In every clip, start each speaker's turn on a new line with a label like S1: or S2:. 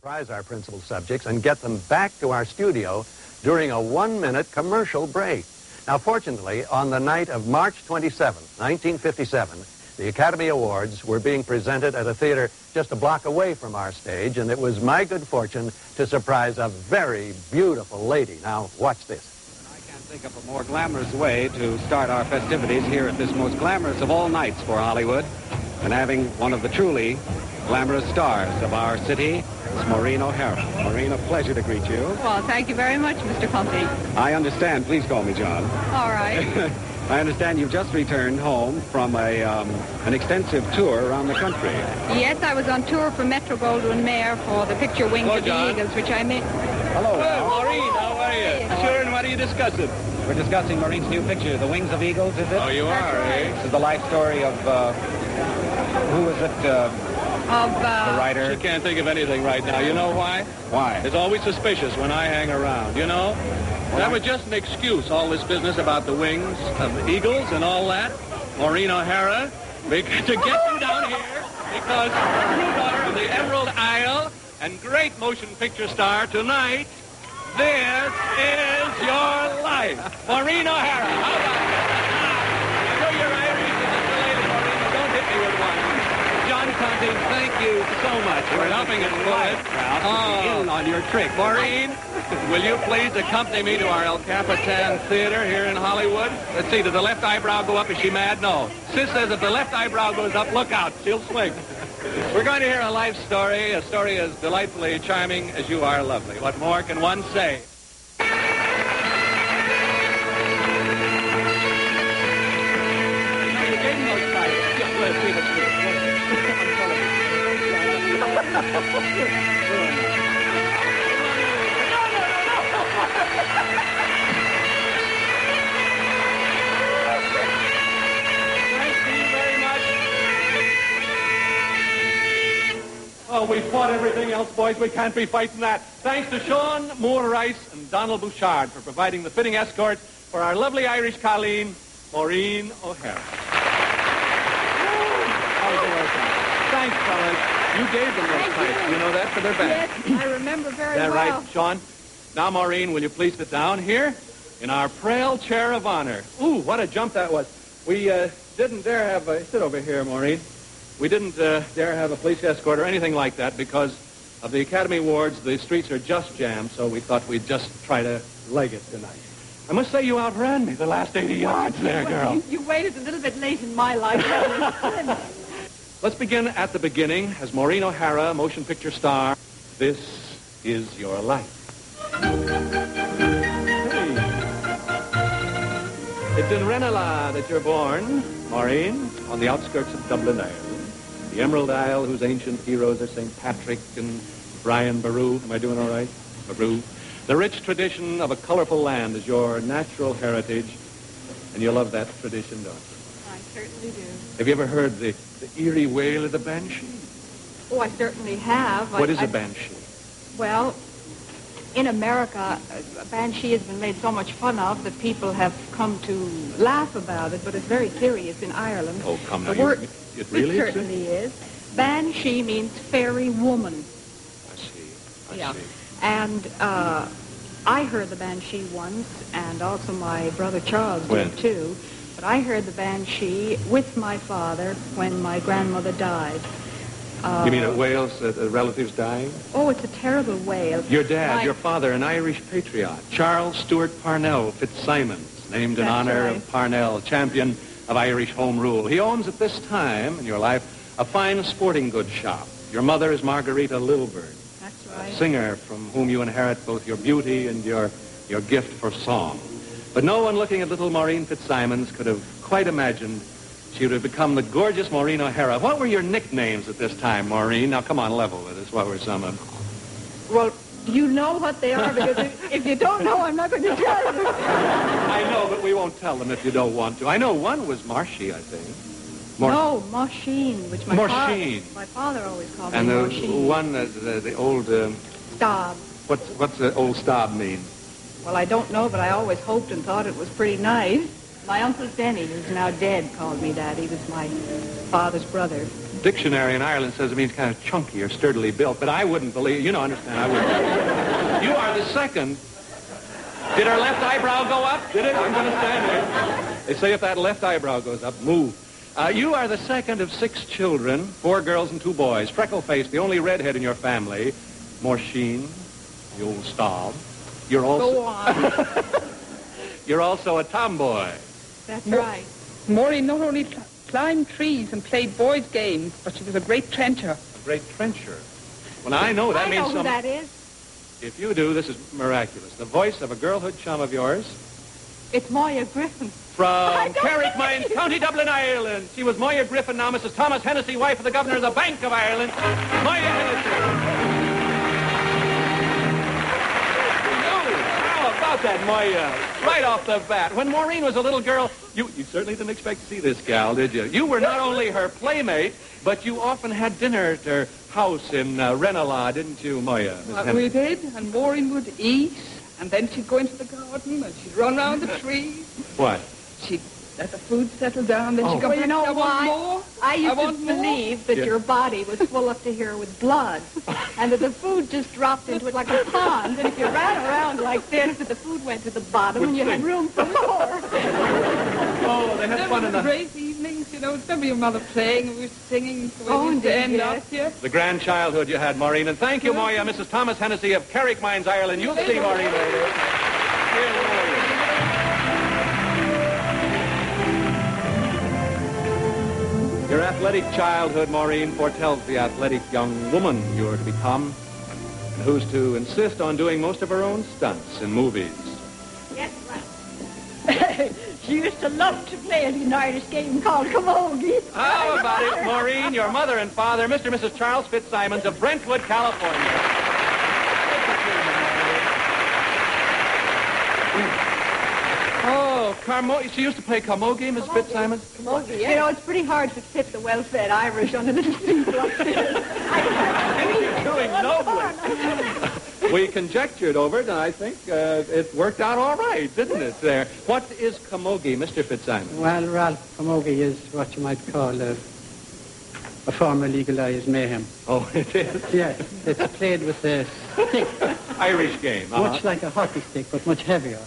S1: Surprise our principal subjects and get them back to our studio during a 1-minute commercial break. Now, fortunately, on the night of March 27, 1957, the Academy Awards were being presented at a theater just a block away from our stage, and it was my good fortune to surprise a very beautiful lady. Now, watch this.
S2: I can't think of a more glamorous way to start our festivities here at this most glamorous of all nights for Hollywood than having one of the truly glamorous stars of our city. It's Maureen O'Hara. Maureen, a pleasure to greet you.
S3: Well, thank you very much, Mr. Pumpy.
S2: I understand. Please call me John.
S3: All right.
S2: I understand you've just returned home from an extensive tour around the country.
S3: Yes, I was on tour for Metro-Goldwyn-Mayer for the picture Wings of the Eagles, which I made.
S2: Hello.
S4: Hello, Maureen. How are you? Sure, and what are you discussing?
S2: We're discussing Maureen's new picture, The Wings of Eagles, is it?
S4: Oh, you are, eh?
S2: This is the life story of, who is it? The writer.
S4: She can't think of anything right now. You know why?
S2: Why?
S4: It's always suspicious when I hang around, you know? That was just an excuse, all this business about the wings of the Eagles and all that. Maureen O'Hara, to get you down here because true daughter of the Emerald Isle and great motion picture star tonight, this is your life. Maureen O'Hara. How about that? Show your Irish to this lady, Maureen, but don't hit me with one. John Conte, thank you so much for helping us pull it
S2: In on your trick.
S4: Maureen, will you please accompany me to our El Capitan Theater here in Hollywood? Let's see, does the left eyebrow go up? Is she mad? No. Sis says if the left eyebrow goes up, look out, she'll swing. We're going to hear a life story, a story as delightfully charming as you are lovely. What more can one say? Oh, we fought everything else, boys. We can't be fighting that. Thanks to Sean Moore Rice and Donald Bouchard for providing the fitting escort for our lovely Irish colleen, Maureen O'Hara. Thanks, fellas. You gave them those tights. You know that for their back.
S3: Yes, I remember very well.
S4: Is that right, Sean? Now, Maureen, will you please sit down here in our frail chair of honor? Ooh, what a jump that was. We didn't dare have a... Sit over here, Maureen. We didn't dare have a police escort or anything like that because of the Academy Awards. The streets are just jammed, so we thought we'd just try to leg it tonight. I must say you outran me the last 80 yards there, girl.
S3: You waited a little bit late in my life.
S4: Let's begin at the beginning. As Maureen O'Hara, motion picture star, this is your life. Hey. It's in Ranelagh that you're born, Maureen, on the outskirts of Dublin, Ireland. The Emerald Isle, whose ancient heroes are St. Patrick and Brian Boru. Am I doing all right? Boru. The rich tradition of a colorful land is your natural heritage, and you love that tradition, don't you?
S3: I certainly do.
S4: Have you ever heard the eerie wail of the banshee?
S3: Oh, I certainly have.
S4: What is a banshee?
S3: Well, in America, a banshee has been made so much fun of that people have come to laugh about it, but it's very serious in Ireland.
S4: Oh, come now.
S3: The word,
S4: it really
S3: it certainly is. Banshee means fairy woman.
S4: I see.
S3: Yeah.
S4: See.
S3: And I heard the banshee once, and also my brother Charles did too. But I heard the banshee with my father when my grandmother died.
S4: You mean it wails relatives dying?
S3: Oh, it's a terrible wail.
S4: Your dad, your father, an Irish patriot, Charles Stewart Parnell Fitzsimons, named in honor of Parnell, champion of Irish home rule. He owns at this time in your life a fine sporting goods shop. Your mother is Margarita Lilburn.
S3: That's right.
S4: A singer from whom you inherit both your beauty and your gift for song. But no one looking at little Maureen Fitzsimons could have quite imagined she would have become the gorgeous Maureen O'Hara. What were your nicknames at this time, Maureen? Now, come on, level with us. What were some of them?
S3: Well, you know what they are, because if you don't know, I'm not going to tell you.
S4: I know, but we won't tell them if you don't want to. I know one was Marshy, I think.
S3: No, Machine, which my father always called
S4: and
S3: me
S4: the
S3: Machine.
S4: one, the old...
S3: Staub.
S4: What's the old Staub mean?
S3: Well, I don't know, but I always hoped and thought it was pretty nice. My Uncle Denny, who's now dead, called me that. He was my father's brother.
S4: dictionary in Ireland says it means kind of chunky or sturdily built, but I wouldn't believe, you know, understand, I wouldn't. You are the second. Did her left eyebrow go up? Did it? I'm going to stand there. They say if that left eyebrow goes up, move. You are the second of 6 children, 4 girls and 2 boys. Freckle-faced, the only redhead in your family. Maureen, the old star. You're also...
S3: Go on.
S4: You're also a tomboy.
S3: That's right.
S5: Maureen not only climbed trees and played boys' games, but she was a great trencher.
S4: A great trencher. Well, now, I know that
S3: I
S4: means
S3: know who that is.
S4: If you do, this is miraculous. The voice of a girlhood chum of yours.
S3: It's Moya Griffin.
S4: From Carrickmines, County Dublin, Ireland. She was Moya Griffin, now Mrs. Thomas Hennessy, wife of the Governor of the Bank of Ireland. Moya Hennessy. How about that, Moya? Right off the bat. When Maureen was a little girl, you certainly didn't expect to see this gal, did you? You were not only her playmate, but you often had dinner at her house in Ranelagh, didn't you, Moya?
S5: We did, and Maureen would eat, and then she'd go into the garden, and she'd run around the trees.
S4: What?
S5: She'd let the food settle down, then she'd go,
S3: Well, you know
S5: I
S3: why?
S5: want more.
S3: I used to
S5: want more."
S3: believe that your body was full up to here with blood, and that the food just dropped into it like a pond, and if you ran around like this, that the food went to the bottom, and you had room for more.
S4: Oh, they had
S5: There
S4: fun
S5: were
S4: in the...
S5: great evenings, you know. Remember your mother playing, and we were singing, so
S3: Oh,
S5: we used to
S3: indeed,
S5: end
S3: yes.
S5: up, yes.
S4: The grand childhood you had, Maureen. And thank you, Moya, Mrs. Thomas Hennessy of Carrickmines, Ireland. You'll see Maureen later. Here's Maureen. Your athletic childhood, Maureen, foretells the athletic young woman you're to become, and who's to insist on doing most of her own stunts in movies.
S3: Yes, right. She used to love to play an Irish game called Camogie.
S4: How about it, Maureen, your mother and father, Mr. and Mrs. Charles Fitzsimons of Brentwood, California. Oh, she used to play camogie, Miss Fitzsimons?
S3: Camogie, yes. You know, it's pretty hard to fit the well-fed Irish on a little steeple upstairs.
S4: You're doing nobly. We conjectured over it, and I think it worked out all right, didn't it, there? What is camogie, Mr. Fitzsimons?
S6: Well, Ralph, camogie is what you might call a form of legalized mayhem.
S4: Oh, it is?
S6: Yes, it's played with a stick,
S4: Irish game,
S6: much like a hockey stick, but much heavier,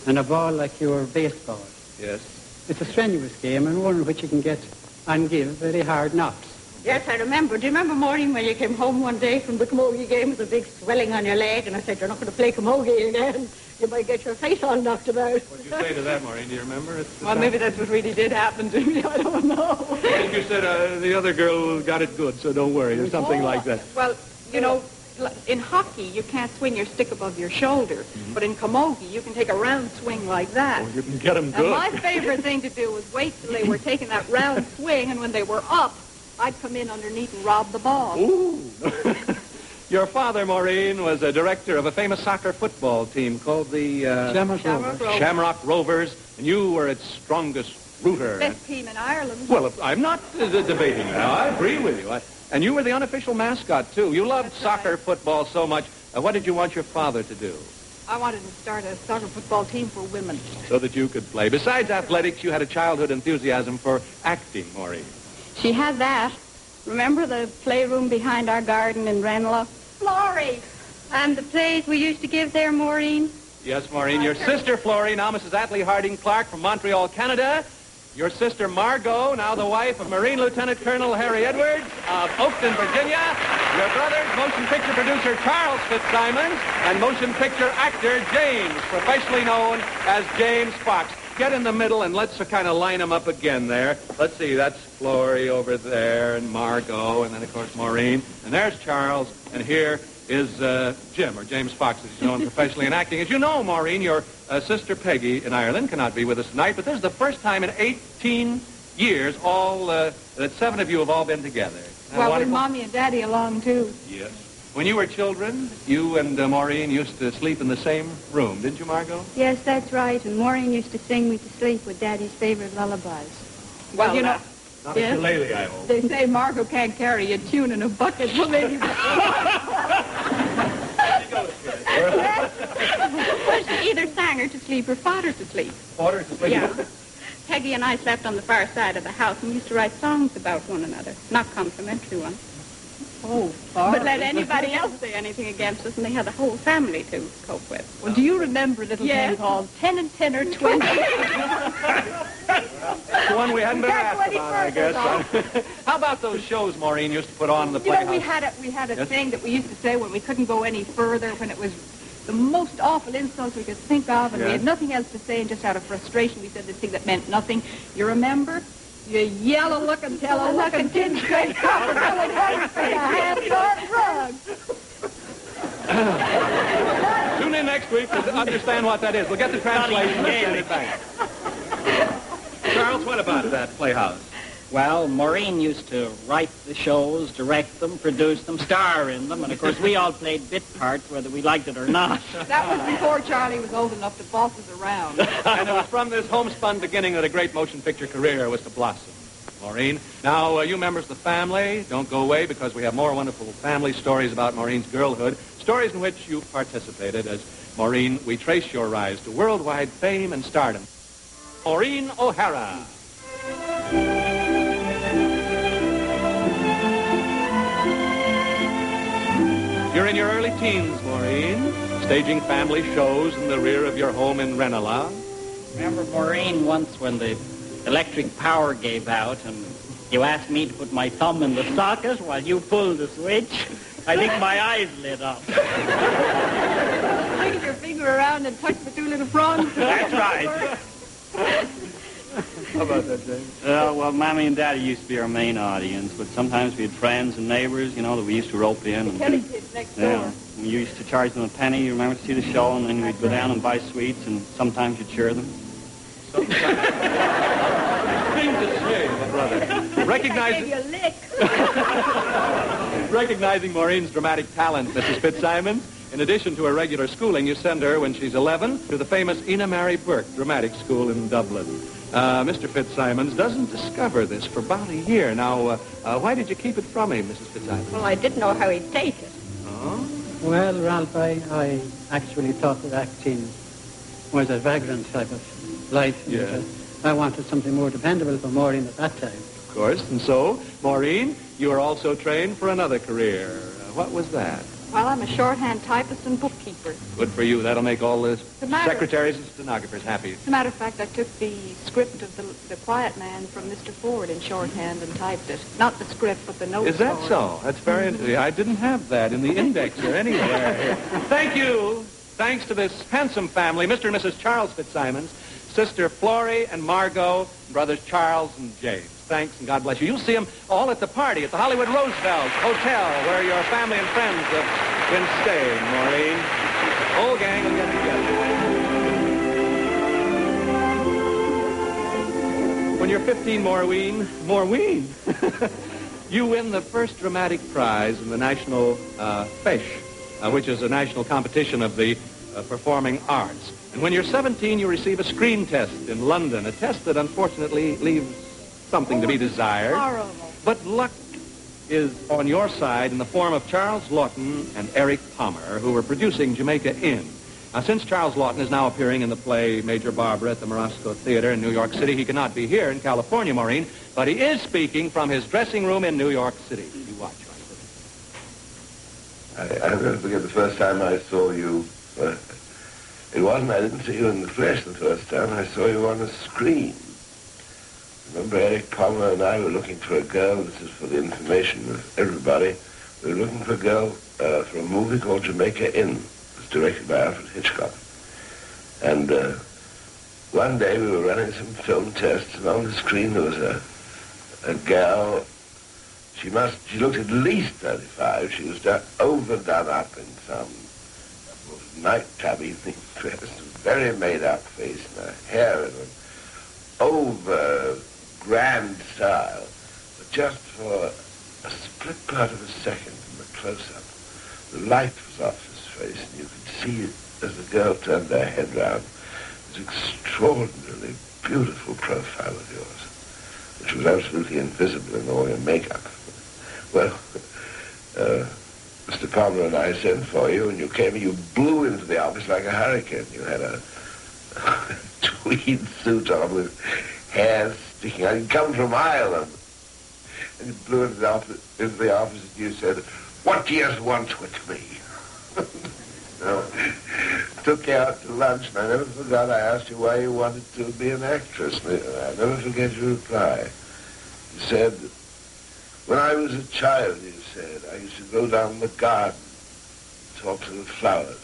S6: and a ball like your baseball.
S4: Yes.
S6: It's a strenuous game, and one in which you can get and give very hard knocks.
S3: Yes, I remember. Do you remember, Maureen, when you came home one day from the camogie game with a big swelling on your leg, and I said, you're not going to play camogie again. You might get your face all knocked about.
S4: What did you say to that, Maureen? Do you remember?
S5: Well, maybe that's what really did happen to me. I don't know.
S4: I think you said the other girl got it good, so don't worry, or something like that.
S3: Well, you know, in hockey, you can't swing your stick above your shoulder. But in camogie, you can take a round swing like that.
S4: Oh, you can get them
S3: And
S4: good.
S3: my favorite thing to do was wait till they were taking that round swing, and when they were up, I'd come in underneath and rob the ball.
S4: Ooh. Your father, Maureen, was a director of a famous soccer football team called the Shamrock Rovers, and you were its strongest rooter.
S3: Best team in Ireland.
S4: Well, I'm not debating that. I agree with you. And you were the unofficial mascot, too. You loved soccer football so much. What did you want your father to do?
S3: I wanted to start a soccer football team for women.
S4: So that you could play. Besides athletics, you had a childhood enthusiasm for acting, Maureen.
S3: She had that. Remember the playroom behind our garden in Ranelagh? Florrie! And the plays we used to give there, Maureen?
S4: Yes, Maureen. Your sister, Florrie, now Mrs. Atlee Harding Clark from Montreal, Canada. Your sister, Margot, now the wife of Marine Lieutenant Colonel Harry Edwards of Oakton, Virginia. Your brothers, motion picture producer Charles Fitzsimons, and motion picture actor James, professionally known as James Fox. Get in the middle and let's kind of line them up again there. Let's see, that's Florrie over there and Margot, and then, of course, Maureen. And there's Charles, and here is Jim, or James Fox, as he's known professionally in acting. As you know, Maureen, your sister Peggy in Ireland cannot be with us tonight, but this is the first time in 18 years that 7 of you have all been together.
S3: Well, with Mommy and Daddy along, too.
S4: Yes. When you were children, you and Maureen used to sleep in the same room, didn't you, Margot?
S7: Yes, that's right. And Maureen used to sing me to sleep with Daddy's favorite lullabies.
S3: Well, you know,
S4: Not a shillelagh, I hope.
S3: they say Margot can't carry a tune in a bucket, so maybe...
S7: Well, she either sang her to sleep or fought her to sleep.
S4: Fought her to sleep?
S3: Yeah.
S7: Peggy and I slept on the far side of the house and used to write songs about one another, not complimentary ones.
S5: Oh, far.
S7: But let anybody else say anything against us, and they had the whole family to cope with.
S5: Well, do you remember a little thing called 10 and 10 or 20?
S2: That's the one we hadn't been asked about, I guess. How about those shows Maureen used to put on in the playhouse?
S5: We had a thing that we used to say when we couldn't go any further, when it was the most awful insults we could think of, and we had nothing else to say, and just out of frustration, we said this thing that meant nothing. You remember? You yellow-looking, tellow-looking, tin-straight copper, colored head for a half-yard rug.
S2: Tune in next week to understand what that is. We'll get the translation and send it back. Charles, what about that playhouse?
S8: Well, Maureen used to write the shows, direct them, produce them, star in them, and of course we all played bit parts whether we liked it or not.
S5: That was before Charlie was old enough to boss us around.
S2: And it was from this homespun beginning that a great motion picture career was to blossom. Maureen, now you members of the family, don't go away because we have more wonderful family stories about Maureen's girlhood, stories in which you participated. As Maureen, we trace your rise to worldwide fame and stardom. Maureen O'Hara. You're in your early teens, Maureen, staging family shows in the rear of your home in Ranelagh.
S8: Remember, Maureen, once when the electric power gave out and you asked me to put my thumb in the socket while you pulled the switch? I think my eyes lit up.
S5: Wiggle your finger around and touch the two little prongs.
S8: That's right.
S2: How about that, James?
S9: Well, Mommy and Daddy used to be our main audience, but sometimes we had friends and neighbors, that we used to rope in. And,
S5: Kelly kids next door.
S9: Yeah. We used to charge them a penny, you remember, to see the show, and then we'd go down and buy sweets, and sometimes you'd cheer them.
S2: Thing to say, my brother. Recognizing Maureen's dramatic talent, Mrs. Fitzsimons, in addition to her regular schooling, you send her, when she's 11, to the famous Ina Mary Burke Dramatic School in Dublin. Mr. Fitzsimons doesn't discover this for about a year. Now, why did you keep it from him, Mrs. Fitzsimons?
S7: Well, I didn't know how he'd take it.
S2: Oh?
S6: Well, Ralph, I actually thought that acting was a vagrant type of life.
S2: Yeah.
S6: I wanted something more dependable for Maureen at that time.
S2: Of course. And so, Maureen, you are also trained for another career. What was that?
S3: Well, I'm a shorthand typist and bookkeeper.
S2: Good for you. That'll make all the
S3: matter-
S2: secretaries and stenographers happy.
S3: As a matter of fact, I took the script of the Quiet Man from Mr. Ford in shorthand and typed it. Not the script, but the notes.
S2: Is that
S3: for it.
S2: so? That's very interesting. I didn't have that in the index or anywhere. Thank you. Thanks to this handsome family, Mr. and Mrs. Charles Fitzsimons, Sister Florrie and Margot, brothers Charles and James. Thanks, and God bless you. You'll see them all at the party at the Hollywood Roosevelt Hotel, where your family and friends have been staying, Maureen. Whole gang will get together. When you're 15, Maureen, you win the first dramatic prize in the National FISH, which is a national competition of the performing arts. And when you're 17, you receive a screen test in London, a test that unfortunately leaves something to be desired.
S3: Horrible.
S2: But luck is on your side in the form of Charles Lawton and Eric Palmer, who were producing Jamaica Inn. Now, since Charles Lawton is now appearing in the play Major Barbara at the Morosco Theater in New York City, he cannot be here in California, Maureen, but he is speaking from his dressing room in New York City. You watch.
S10: I'll never forget the first time I saw you. I didn't see you in the flesh the first time. I saw you on a screen. Remember, Eric Palmer and I were looking for a girl. This is for the information of everybody. We were looking for a girl for a movie called Jamaica Inn. It was directed by Alfred Hitchcock. And one day we were running some film tests, and on the screen there was a girl. She looked at least 35. She was overdone up in some nightclub evening dress, very made-up face, and her hair in an over grand style. But just for a split part of a second in the close-up, the light was off his face, and you could see as the girl turned her head round, this extraordinarily beautiful profile of yours, which was absolutely invisible in all your makeup. Well, Mr. Palmer and I sent for you, and you came, you blew into the office like a hurricane. You had a tweed suit on with hair sticking out. He'd come from Ireland. And he blew into the office, and you said, "What do you want with me?" So, took you out to lunch, and I never forgot I asked you why you wanted to be an actress. I'll never forget your reply. You said, "When I was a child," you said, "I used to go down the garden, talk to the flowers.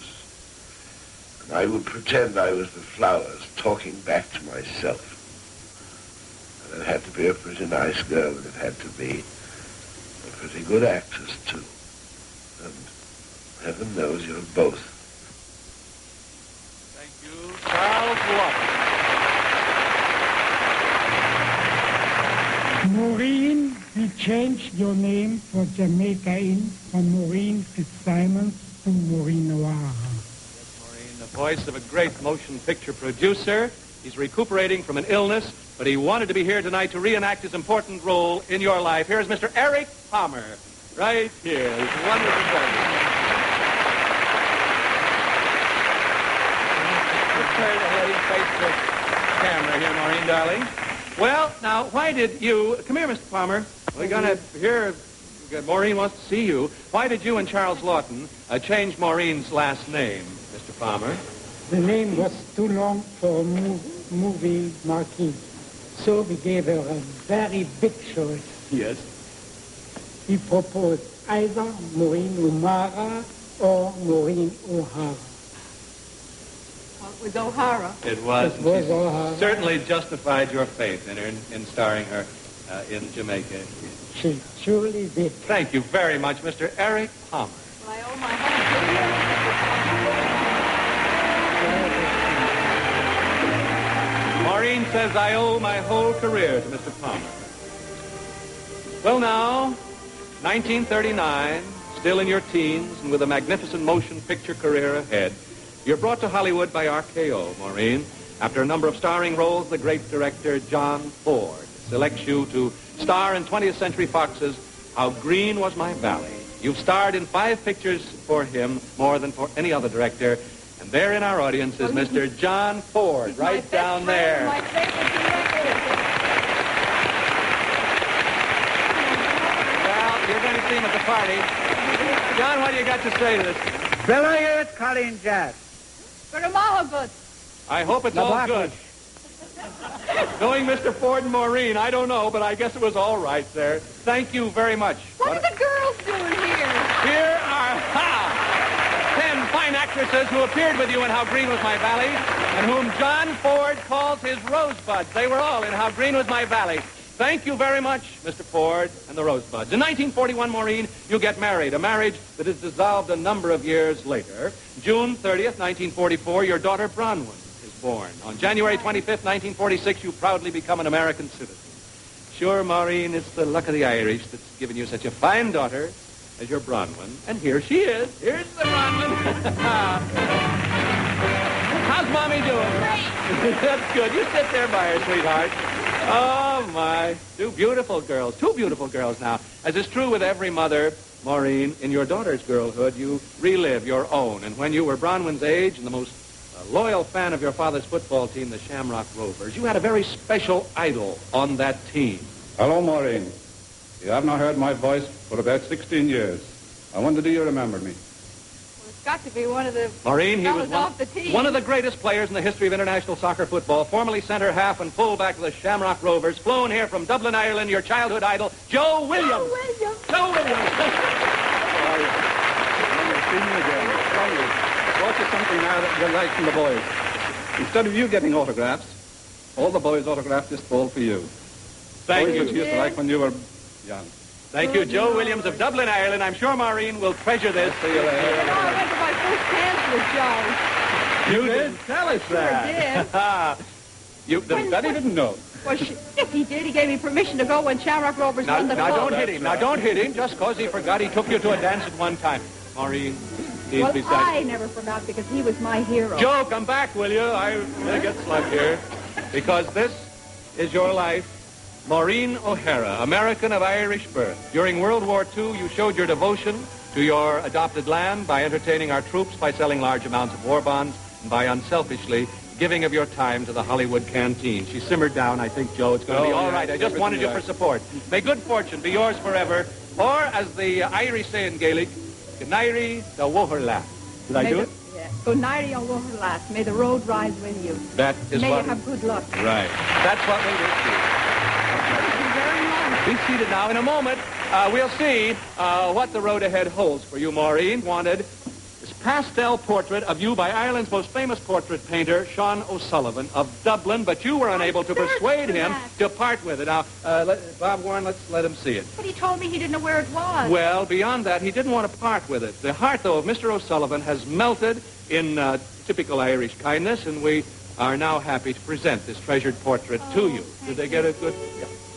S10: And I would pretend I was the flowers, talking back to myself. And it had to be a pretty nice girl, and it had to be a pretty good actress, too. And heaven knows you're both."
S4: Thank you, Charles Lawton.
S11: Maureen, you changed your name for Jamaica Inn from Maureen Fitzsimons to Maureen O'Hara.
S2: Yes, Maureen, the voice of a great motion picture producer. He's recuperating from an illness, but he wanted to be here tonight to reenact his important role in your life. Here's Mr. Eric Palmer, right here. He's a wonderful person. Face the camera here, Maureen, darling. Well, now, why did you... Come here, Mr. Palmer. We're going to hear... Maureen wants to see you. Why did you and Charles Lawton change Maureen's last name, Mr. Palmer?
S11: The name was too long for a movie marquee, so we gave her a very big choice.
S2: Yes.
S11: He proposed either Maureen O'Hara or Maureen O'Hara.
S5: It was O'Hara.
S2: It was.
S11: It was O'Hara.
S2: Certainly justified your faith in her, in starring her in Jamaica.
S11: She surely did.
S2: Thank you very much, Mr. Eric Palmer.
S5: Well, I owe my whole
S2: Maureen says I owe my whole career to Mr. Palmer. Well, now, 1939, still in your teens and with a magnificent motion picture career ahead, you're brought to Hollywood by RKO, Maureen. After a number of starring roles, the great director John Ford selects you to star in 20th Century Fox's How Green Was My Valley. You've starred in 5 pictures for him, more than for any other director. And there in our audience is Mr. John Ford, right down there.
S5: My favorite director.
S2: Well, you're going to see him at the party. John, what do you got to say to this?
S12: Well, I hear it calling jazz.
S5: For them all good.
S2: I hope it's all good. Knowing Mr. Ford and Maureen, I don't know, but I guess it was all right there. Thank you very much.
S5: What are the girls doing here?
S2: Here are 10 fine actresses who appeared with you in How Green Was My Valley, and whom John Ford calls his rosebuds. They were all in How Green Was My Valley. Thank you very much, Mr. Ford and the Rosebuds. In 1941, Maureen, you get married, a marriage that is dissolved a number of years later. June 30th, 1944, your daughter Bronwyn is born. On January 25th, 1946, you proudly become an American citizen. Sure, Maureen, it's the luck of the Irish that's given you such a fine daughter as your Bronwyn. And here she is. Here's the Bronwyn. How's Mommy doing?
S5: Great.
S2: That's good. You sit there by her, sweetheart. Oh, my. Two beautiful girls now. As is true with every mother, Maureen, in your daughter's girlhood, you relive your own. And when you were Bronwyn's age and the most loyal fan of your father's football team, the Shamrock Rovers, you had a very special idol on that team.
S13: Hello, Maureen. You have not heard my voice for about 16 years. I wonder, do you remember me?
S5: It's got to be one of the
S2: Maureen, he was
S5: off the team.
S2: one of the greatest players in the history of international soccer football, formerly center half and fullback of the Shamrock Rovers, flown here from Dublin, Ireland, your childhood idol, Joe Williams.
S5: Joe Williams.
S2: Joe Williams.
S13: How are you? Well, you've seen me again. Tell you. Brought you something now that you like from the boys. Instead of you getting autographs, all the boys autographed this ball for you.
S2: Thank you.
S13: Boys which you used to like when you were young.
S2: Thank you, Joe Williams of Dublin, Ireland. I'm sure Maureen will treasure this.
S13: See you later.
S5: You know, I went to my first dance with Joe.
S2: You did? Tell us that.
S13: You, Daddy didn't know.
S5: Well, yes, he did. He gave me permission to go when Shamrock Rovers won the
S2: Now,
S5: cup.
S2: don't hit him. Now, don't hit him just because he forgot he took you to a dance at one time. Maureen, he's
S5: Well,
S2: beside
S5: I
S2: you.
S5: never forgot because he was my hero.
S2: Joe, come back, will you? I'm going to get slugged here. Because this is your life. Maureen O'Hara, American of Irish birth. During World War II, you showed your devotion to your adopted land by entertaining our troops, by selling large amounts of war bonds, and by unselfishly giving of your time to the Hollywood canteen. She simmered down. I think, Joe, it's going to be all right. I just wanted you for support. May good fortune be yours forever. Or, as the Irish say in Gaelic, Gnairi da Woherla. Did I do it?
S3: Yeah. Gnairi da Woherla. May the road rise with you.
S2: That is
S3: May
S2: what...
S3: you have good luck.
S2: Right. That's what we will do.
S3: Thank you very much.
S2: Be seated now. In a moment, we'll see what the road ahead holds for you, Maureen. Wanted this pastel portrait of you by Ireland's most famous portrait painter, Sean O'Sullivan of Dublin, but you were unable to persuade him to part with it. Now, Bob Warren, let's let him see it.
S5: But he told me he didn't know where it was.
S2: Well, beyond that, he didn't want to part with it. The heart, though, of Mr. O'Sullivan has melted in typical Irish kindness, and we are now happy to present this treasured portrait to you. Did they get a good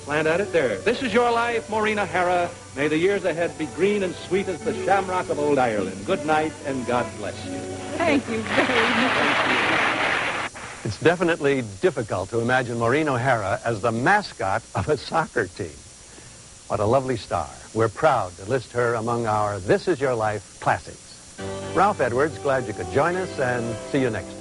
S2: slant at it? There. This is your life, Maureen O'Hara. May the years ahead be green and sweet as the shamrock of old Ireland. Good night, and God bless you.
S3: Thank you very much.
S2: Thank you.
S1: It's definitely difficult to imagine Maureen O'Hara as the mascot of a soccer team. What a lovely star. We're proud to list her among our This Is Your Life classics. Ralph Edwards, glad you could join us, and see you next time.